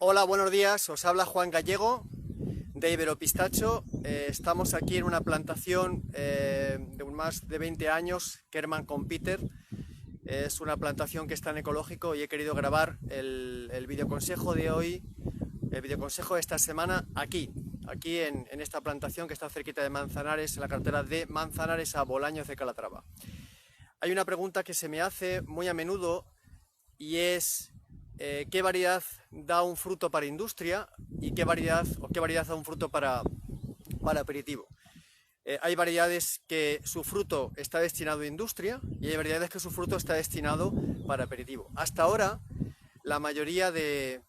Hola, buenos días. Os habla Juan Gallego de Iberopistacho. Estamos aquí en una plantación de más de 20 años, Kerman con Peter. Es una plantación que está en ecológico y he querido grabar el videoconsejo de hoy, el videoconsejo de esta semana aquí en esta plantación que está cerquita de Manzanares, en la carretera de Manzanares a Bolaños de Calatrava. Hay una pregunta que se me hace muy a menudo y es qué variedad da un fruto para industria y qué variedad da un fruto para aperitivo. Hay variedades que su fruto está destinado a industria y hay variedades que su fruto está destinado para aperitivo. Hasta ahora, la mayoría de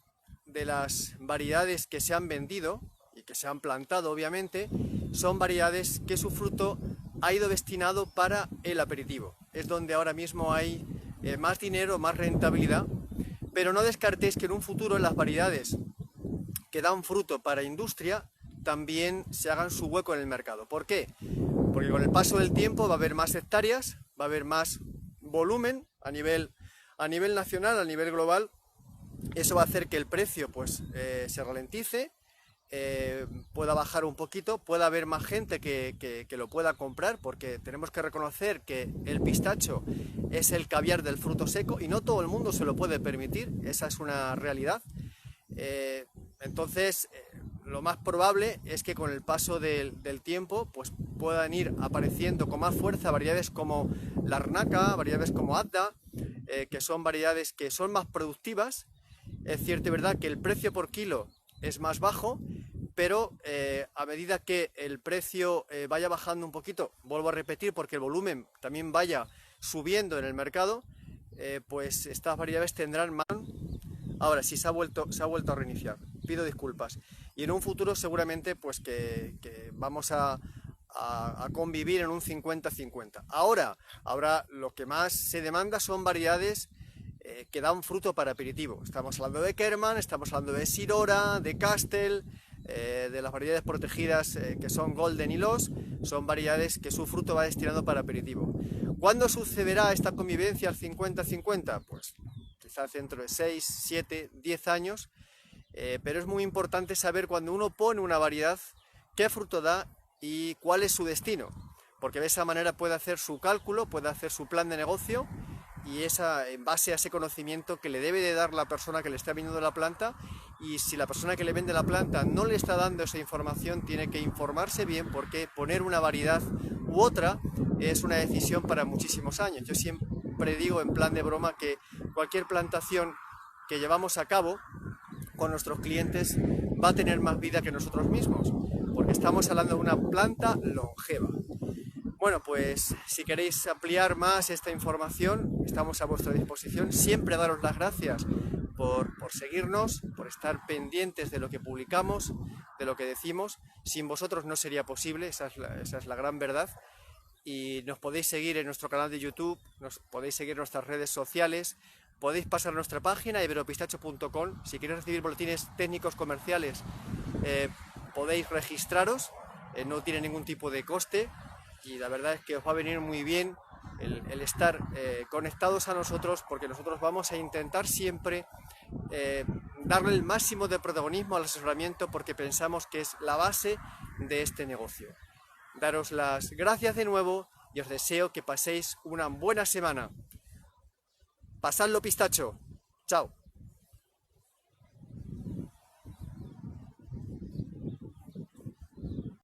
las variedades que se han vendido y que se han plantado, obviamente, son variedades que su fruto ha ido destinado para el aperitivo. Es donde ahora mismo hay más dinero, más rentabilidad, pero no descartéis que en un futuro las variedades que dan fruto para industria también se hagan su hueco en el mercado. ¿Por qué? Porque con el paso del tiempo va a haber más hectáreas, va a haber más volumen a nivel nacional, a nivel global. Eso va a hacer que el precio se ralentice, pueda bajar un poquito, pueda haber más gente que lo pueda comprar, porque tenemos que reconocer que el pistacho es el caviar del fruto seco y no todo el mundo se lo puede permitir, esa es una realidad. Entonces, lo más probable es que con el paso del tiempo pues puedan ir apareciendo con más fuerza variedades como la arnaca, variedades como Adda, que son variedades que son más productivas. Es cierto y verdad que el precio por kilo es más bajo, pero a medida que el precio vaya bajando un poquito, vuelvo a repetir, porque el volumen también vaya subiendo en el mercado, pues estas variedades tendrán más. Ahora, si se ha vuelto a reiniciar, pido disculpas. Y en un futuro seguramente pues que vamos a convivir en un 50-50. Ahora lo que más se demanda son variedades que dan fruto para aperitivo. Estamos hablando de Kerman, estamos hablando de Sirora, de Castel, de las variedades protegidas que son Golden y Los, son variedades que su fruto va destinado para aperitivo. ¿Cuándo sucederá esta convivencia al 50-50? Pues quizás dentro de 6, 7, 10 años, pero es muy importante saber cuando uno pone una variedad qué fruto da y cuál es su destino, porque de esa manera puede hacer su cálculo, puede hacer su plan de negocio y en base a ese conocimiento que le debe de dar la persona que le está vendiendo la planta. Y si la persona que le vende la planta no le está dando esa información, tiene que informarse bien, porque poner una variedad u otra es una decisión para muchísimos años. Yo siempre digo en plan de broma que cualquier plantación que llevamos a cabo con nuestros clientes va a tener más vida que nosotros mismos, porque estamos hablando de una planta longeva. Bueno, pues si queréis ampliar más esta información, estamos a vuestra disposición. Siempre daros las gracias por seguirnos, por estar pendientes de lo que publicamos, de lo que decimos. Sin vosotros no sería posible, esa es la gran verdad. Y nos podéis seguir en nuestro canal de YouTube, nos podéis seguir en nuestras redes sociales, podéis pasar a nuestra página iberopistacho.com. Si queréis recibir boletines técnicos comerciales, podéis registraros, no tiene ningún tipo de coste. Y la verdad es que os va a venir muy bien el estar conectados a nosotros, porque nosotros vamos a intentar siempre darle el máximo de protagonismo al asesoramiento, porque pensamos que es la base de este negocio. Daros las gracias de nuevo y os deseo que paséis una buena semana. Pasadlo, pistacho. Chao.